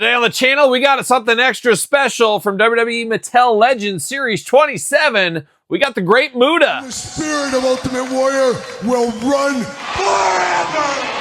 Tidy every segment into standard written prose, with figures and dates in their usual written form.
Today on the channel, we got something extra special from WWE Mattel Legends Series 27. We got the Great Muta. The spirit of Ultimate Warrior will run forever!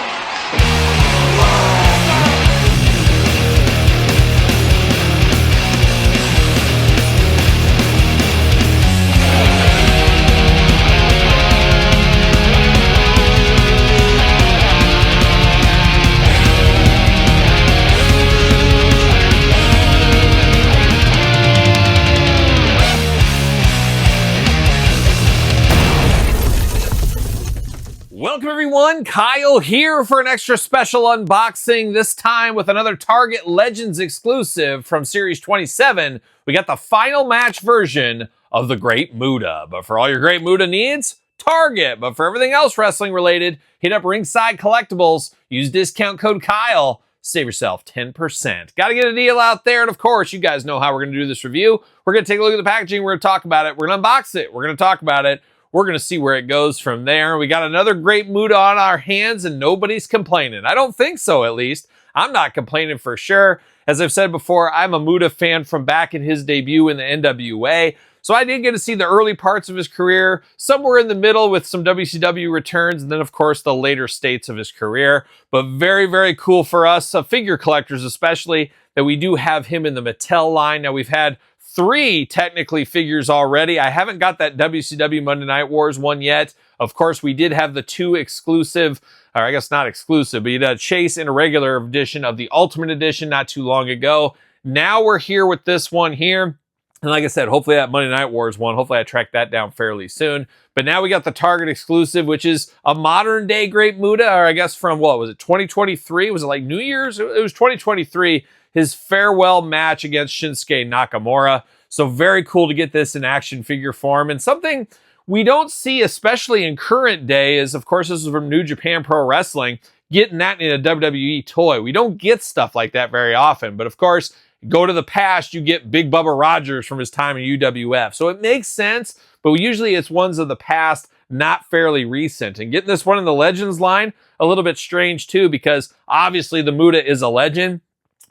Welcome everyone, Kyle here for an extra special unboxing, this time with another Target Legends exclusive from Series 27. We got the final match version of the Great Muta. But for all your Great Muta needs, Target. But for everything else wrestling related, hit up Ringside Collectibles, use discount code Kyle, save yourself 10%. Got to get a deal out there, and of course, you guys know how we're going to do this review. We're going to take a look at the packaging, we're going to talk about it, we're going to unbox it, we're going to talk about it. We're going to see where it goes from there. We got another Great Muta on our hands and nobody's complaining. I don't think so, at least. I'm not complaining for sure. As I've said before, I'm a Muta fan from back in his debut in the NWA. So I did get to see the early parts of his career, somewhere in the middle with some WCW returns, and then of course the later states of his career. But very, very cool for us, figure collectors especially, that we do have him in the Mattel line. Now we've had 3 technically figures already. I haven't got that WCW Monday Night Wars one yet. Of course, we did have the 2 exclusive, or I guess not exclusive, but you had a Chase in a regular edition of the Ultimate Edition not too long ago. Now we're here with this one here. And like I said, hopefully that Monday Night Wars one, hopefully I track that down fairly soon. But now we got the Target exclusive, which is a modern day Great Muta, or I guess from, what was it, 2023? Was it like New Year's? It was 2023. His farewell match against Shinsuke Nakamura. So very cool to get this in action figure form. And something we don't see, especially in current day, is, of course, this is from New Japan Pro Wrestling, getting that in a WWE toy. We don't get stuff like that very often. But of course, go to the past, you get Big Bubba Rogers from his time in UWF. So it makes sense, but usually it's ones of the past, not fairly recent. And getting this one in the Legends line, a little bit strange too, because obviously the Muta is a legend.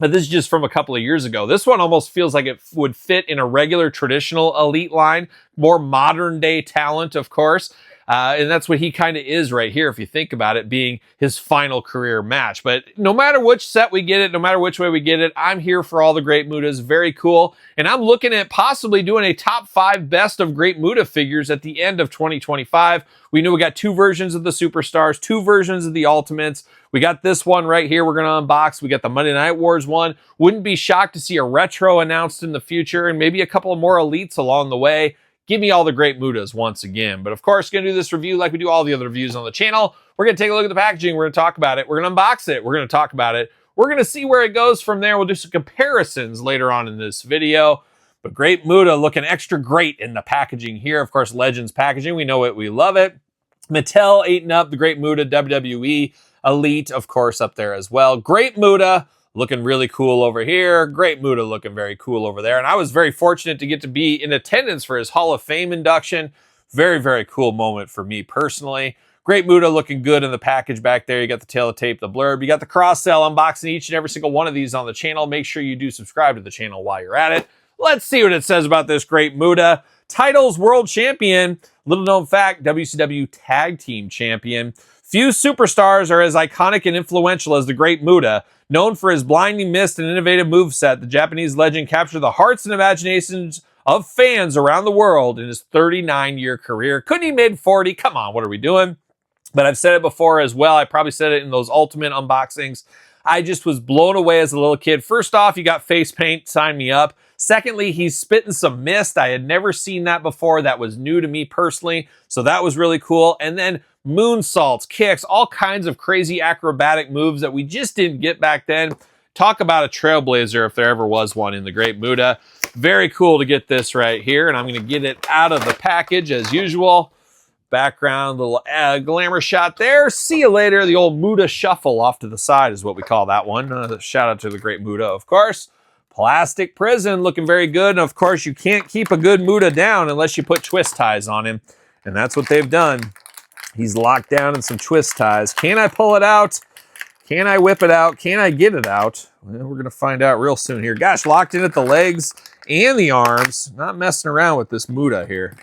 But this is just from a couple of years ago. This one almost feels like it would fit in a regular traditional elite line, more modern day talent, of course. And that's what he kind of is right here, if you think about it, being his final career match. But no matter which set we get it, no matter which way we get it, I'm here for all the Great Mutas. Very cool. And I'm looking at possibly doing a top 5 best of Great Muta figures at the end of 2025. We know we got 2 versions of the Superstars, 2 versions of the Ultimates. We got this one right here we're going to unbox. We got the Monday Night Wars one. Wouldn't be shocked to see a retro announced in the future and maybe a couple of more elites along the way. Give me all the Great Mutas once again. But of course, going to do this review like we do all the other reviews on the channel. We're going to take a look at the packaging. We're going to talk about it. We're going to unbox it. We're going to talk about it. We're going to see where it goes from there. We'll do some comparisons later on in this video. But Great Muta looking extra great in the packaging here. Of course, Legends packaging. We know it. We love it. Mattel eating up the Great Muta, WWE Elite, of course, up there as well. Great Muta looking really cool over here. Great Muta looking very cool over there. And I was very fortunate to get to be in attendance for his Hall of Fame induction. Very, very cool moment for me personally. Great Muta looking good in the package back there. You got the tail of tape, the blurb. You got the cross-sell unboxing each and every single one of these on the channel. Make sure you do subscribe to the channel while you're at it. Let's see what it says about this Great Muta. Titles World Champion. Little known fact, WCW Tag Team Champion. Few superstars are as iconic and influential as the Great Muta. Known for his blinding mist and innovative moveset, the Japanese legend captured the hearts and imaginations of fans around the world in his 39-year career. Couldn't he made 40? Come on, what are we doing? But I've said it before as well. I probably said it in those Ultimate unboxings. I just was blown away as a little kid. First off, you got face paint, sign me up. Secondly, he's spitting some mist. I had never seen that before. That was new to me personally. So that was really cool. And then moonsaults, kicks, all kinds of crazy acrobatic moves that we just didn't get back then. Talk about a trailblazer if there ever was one in the Great Muta. Very cool to get this right here. And I'm going to get it out of the package as usual. Background, little glamour shot there. See you later. The old Muta shuffle off to the side is what we call that one. Shout out to the Great Muta, of course. Plastic prison looking very good. And of course, you can't keep a good Muta down unless you put twist ties on him. And that's what they've done. He's locked down in some twist ties. Can I pull it out? Can I whip it out? Can I get it out? Well, we're going to find out real soon here. Gosh, locked in at the legs and the arms. Not messing around with this Muta here.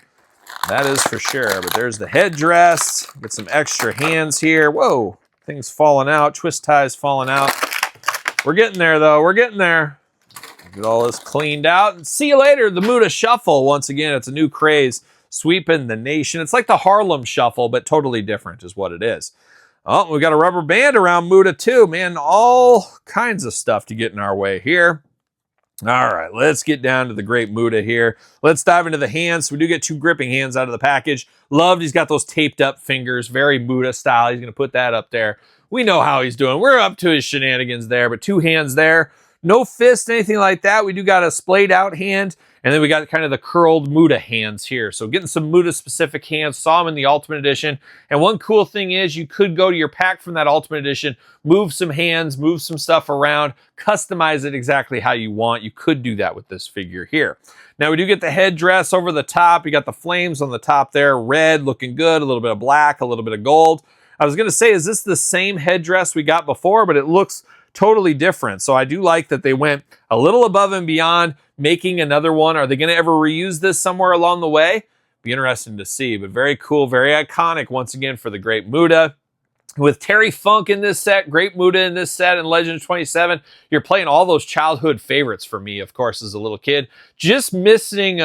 That is for sure. But there's the headdress. Get some extra hands here. Whoa, things falling out. Twist ties falling out. We're getting there, though. We're getting there. Get all this cleaned out. And see you later. The Muta Shuffle. Once again, it's a new craze sweeping the nation. It's like the Harlem Shuffle, but totally different is what it is. Oh, we got a rubber band around Muta too, man. All kinds of stuff to get in our way here. All right, let's get down to the great Muta here. Let's dive into the hands. We do get 2 gripping hands out of the package. Loved, he's got those taped up fingers, very Muta style. He's going to put that up there. We know how he's doing. We're up to his shenanigans there, but 2 hands there. No fist, anything like that. We do got a splayed out hand, and then we got kind of the curled Muta hands here. So getting some Muta-specific hands. Saw them in the Ultimate Edition. And one cool thing is you could go to your pack from that Ultimate Edition, move some hands, move some stuff around, customize it exactly how you want. You could do that with this figure here. Now we do get the headdress over the top. You got the flames on the top there. Red, looking good. A little bit of black, a little bit of gold. I was going to say, is this the same headdress we got before? But it looks totally different. So I do like that they went a little above and beyond making another one. Are they going to ever reuse this somewhere along the way? Be interesting to see, but very cool, very iconic once again for the great Muta. With Terry Funk in this set, great Muta in this set, and Legends 27, you're playing all those childhood favorites for me, of course, as a little kid. Just missing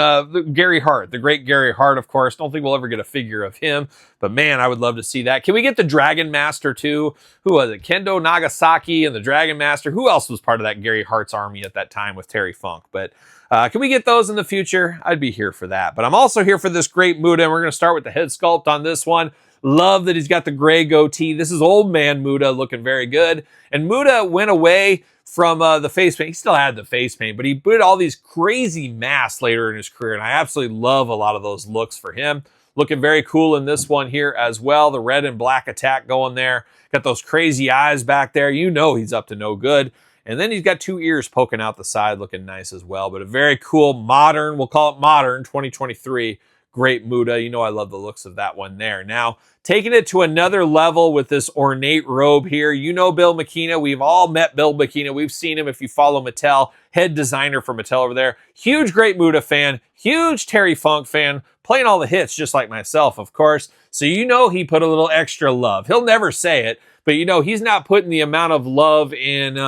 Gary Hart, the great Gary Hart, of course. Don't think we'll ever get a figure of him, but man, I would love to see that. Can we get the Dragon Master too? Who was it? Kendo Nagasaki and the Dragon Master. Who else was part of that Gary Hart's army at that time with Terry Funk? But can we get those in the future? I'd be here for that. But I'm also here for this great Muta, and we're going to start with the head sculpt on this one. Love that he's got the gray goatee. This is old man Muta looking very good. And Muta went away from the face paint. He still had the face paint, but he put all these crazy masks later in his career. And I absolutely love a lot of those looks for him. Looking very cool in this one here as well. The red and black attack going there. Got those crazy eyes back there. You know he's up to no good. And then he's got 2 ears poking out the side looking nice as well. But a very cool modern, we'll call it modern, 2023 great Muta. You know I love the looks of that one there. Now, taking it to another level with this ornate robe here. You know Bill McKenna. We've all met Bill McKenna. We've seen him if you follow Mattel. Head designer for Mattel over there. Huge great Muta fan. Huge Terry Funk fan. Playing all the hits just like myself, of course. So you know he put a little extra love. He'll never say it, but you know he's not putting the amount of love in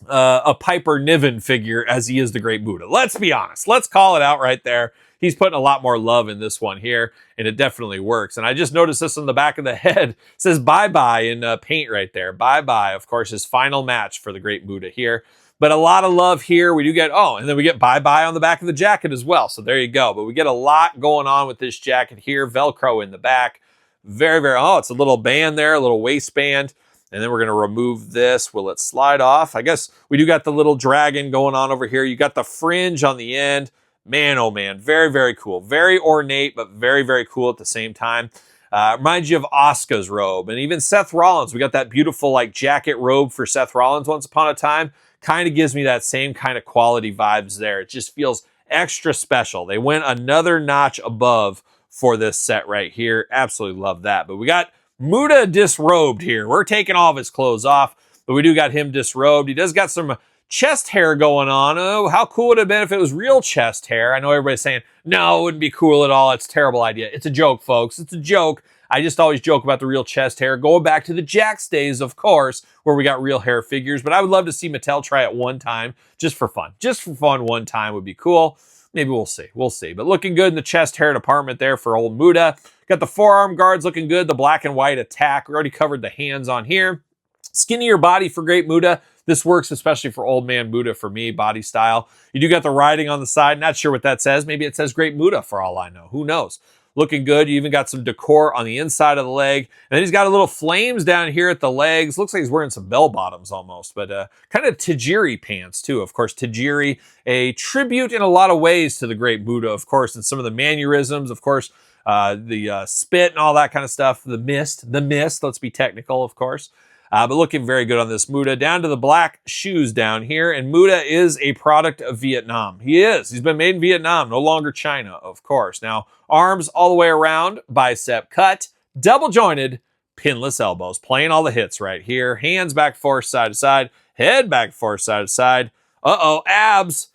a Piper Niven figure as he is the great Muta. Let's be honest. Let's call it out right there. He's putting a lot more love in this one here, and it definitely works. And I just noticed this on the back of the head. It says bye-bye in paint right there. Bye-bye, of course, his final match for the great Muta here. But a lot of love here. We do get, oh, and then we get bye-bye on the back of the jacket as well. So there you go. But we get a lot going on with this jacket here. Velcro in the back. Very, very, oh, it's a little band there, a little waistband. And then we're going to remove this. Will it slide off? I guess we do got the little dragon going on over here. You got the fringe on the end. Man, oh man, very, very cool. Very ornate, but very, very cool at the same time. Reminds you of Asuka's robe. And even Seth Rollins, we got that beautiful like jacket robe for Seth Rollins once upon a time. Kind of gives me that same kind of quality vibes there. It just feels extra special. They went another notch above for this set right here. Absolutely love that. But we got Muta disrobed here. We're taking all of his clothes off, but we do got him disrobed. He does got some chest hair going on. Oh, how cool would it have been if it was real chest hair? I know everybody's saying, no, it wouldn't be cool at all. It's a terrible idea. It's a joke, folks. It's a joke. I just always joke about the real chest hair. Going back to the Jakks days, of course, where we got real hair figures. But I would love to see Mattel try it one time, just for fun. Just for fun one time would be cool. Maybe we'll see. We'll see. But looking good in the chest hair department there for old Muta. Got the forearm guards looking good. The black and white attack. We already covered the hands on here. Skinnier body for great Muta. This works especially for old man Muta for me, body style. You do got the writing on the side. Not sure what that says. Maybe it says great Muta for all I know. Who knows? Looking good. You even got some decor on the inside of the leg. And then he's got a little flames down here at the legs. Looks like he's wearing some bell bottoms almost, but kind of Tajiri pants too. Of course, Tajiri, a tribute in a lot of ways to the great Muta, of course, and some of the mannerisms, of course, the spit and all that kind of stuff. The mist, let's be technical, of course. But looking very good on this Muta. Down to the black shoes down here. And Muta is a product of Vietnam. He is. He's been made in Vietnam, no longer China, of course. Now, arms all the way around, bicep cut, double jointed, pinless elbows, playing all the hits right here. Hands back, forth, side to side. Head back, forth, side to side. Uh-oh, abs.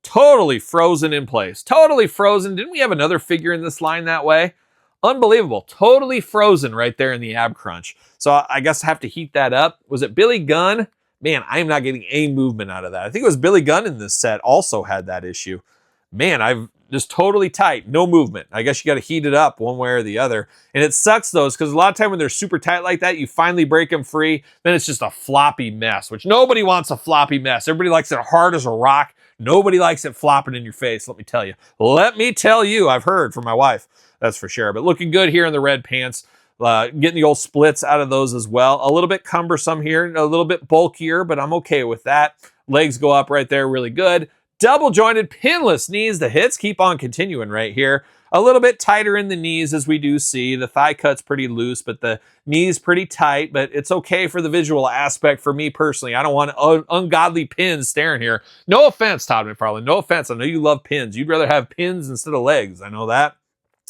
Totally frozen in place. Totally frozen. Didn't we have another figure in this line that way? Unbelievable. Totally frozen right there in the ab crunch. So I guess I have to heat that up. Was it Billy Gunn? Man, I am not getting any movement out of that. I think it was Billy Gunn in this set also had that issue. Man, I've just totally tight, no movement. I guess you got to heat it up one way or the other. And it sucks those because a lot of time when they're super tight like that, you finally break them free, then it's just a floppy mess, which nobody wants a floppy mess. Everybody likes it hard as a rock. Nobody likes it flopping in your face, let me tell you. Let me tell you, I've heard from my wife, that's for sure. But looking good here in the red pants. Getting the old splits out of those as well. A little bit cumbersome here, a little bit bulkier, but I'm okay with that. Legs go up right there really good. Double jointed pinless knees. The hits keep on continuing right here. A little bit tighter in the knees as we do see. The thigh cut's pretty loose, but the knees pretty tight, but it's okay for the visual aspect for me personally. I don't want ungodly pins staring here. No offense, Todd McFarlane. No offense. I know you love pins. You'd rather have pins instead of legs. I know that.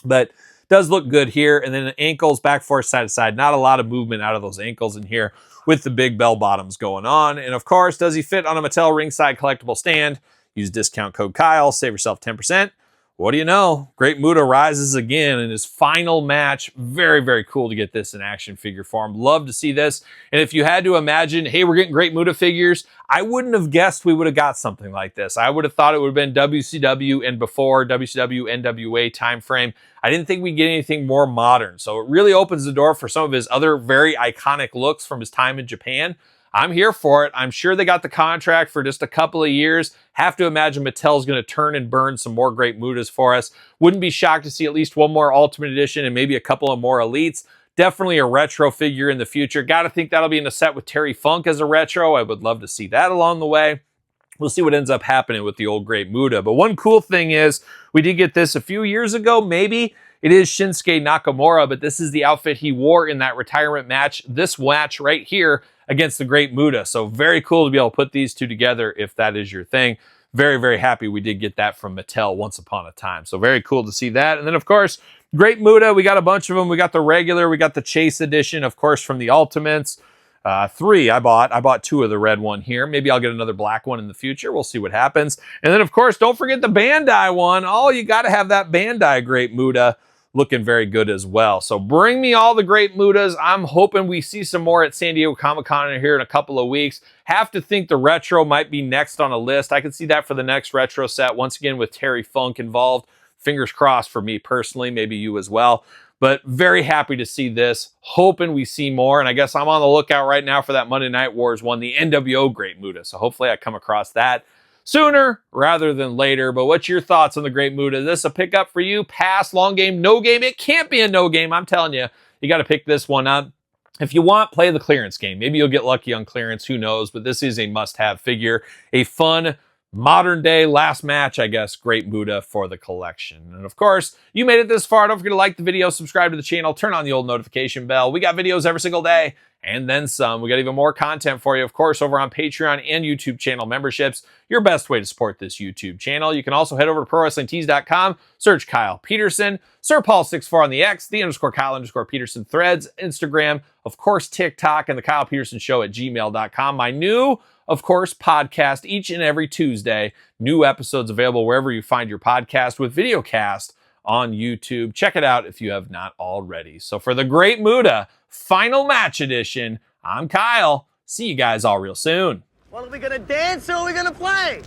But does look good here. And then the ankles back, forth, side to side. Not a lot of movement out of those ankles in here with the big bell bottoms going on. And of course, does he fit on a Mattel ringside collectible stand? Use discount code Kyle, save yourself 10%. What do you know? Great Muta rises again in his final match. Very, very cool to get this in action figure form. Love to see this. And if you had to imagine, hey, we're getting Great Muta figures, I wouldn't have guessed we would have got something like this. I would have thought it would have been WCW and before WCW NWA time frame. I didn't think we'd get anything more modern. So it really opens the door for some of his other very iconic looks from his time in Japan. I'm here for it. I'm sure they got the contract for just a couple of years. Have to imagine Mattel's going to turn and burn some more Great Mutas for us. Wouldn't be shocked to see at least one more Ultimate Edition and maybe a couple of more Elites. Definitely a retro figure in the future. Got to think that'll be in a set with Terry Funk as a retro. I would love to see that along the way. We'll see what ends up happening with the old Great Muta. But one cool thing is we did get this a few years ago, maybe. It is Shinsuke Nakamura, but this is the outfit he wore in that retirement match. This match right here against the Great Muta. So very cool to be able to put these two together if that is your thing. Very, very happy we did get that from Mattel once upon a time. So very cool to see that. And then, of course, Great Muta, we got a bunch of them. We got the regular, we got the Chase edition, of course, from the Ultimates. 3 I bought. I bought 2 of the red one here. Maybe I'll get another black one in the future. We'll see what happens. And then, of course, don't forget the Bandai one. Oh, you got to have that Bandai Great Muta. Looking very good as well. So bring me all the Great Mutas. I'm hoping we see some more at San Diego Comic-Con here in a couple of weeks. Have to think the retro might be next on a list. I can see that for the next retro set. Once again, with Terry Funk involved. Fingers crossed for me personally, maybe you as well. But very happy to see this. Hoping we see more. And I guess I'm on the lookout right now for that Monday Night Wars one, the NWO Great Muta. So hopefully I come across that sooner rather than later. But what's your thoughts on the Great Muta? Is this a pickup for you? Pass, long game, no game? It can't be a no game. I'm telling you, you got to pick this one up. If you want, play the clearance game. Maybe you'll get lucky on clearance. Who knows? But this is a must-have figure. A fun, modern-day last match, I guess. Great Muta for the collection. And of course, you made it this far. Don't forget to like the video, subscribe to the channel, turn on the old notification bell. We got videos every single day. And then some. We got even more content for you, of course, over on Patreon and YouTube channel memberships. Your best way to support this YouTube channel. You can also head over to ProWrestlingTees.com, search Kyle Peterson, Sir Paul64 on the X, _Kyle_Peterson threads, Instagram, of course, TikTok, and TheKylePetersonShow at gmail.com. My new, of course, podcast each and every Tuesday. New episodes available wherever you find your podcast with videocast on YouTube. Check it out if you have not already. So for the Great Muta Final Match Edition, I'm Kyle. See you guys all real soon. Well, are we gonna dance or are we gonna play?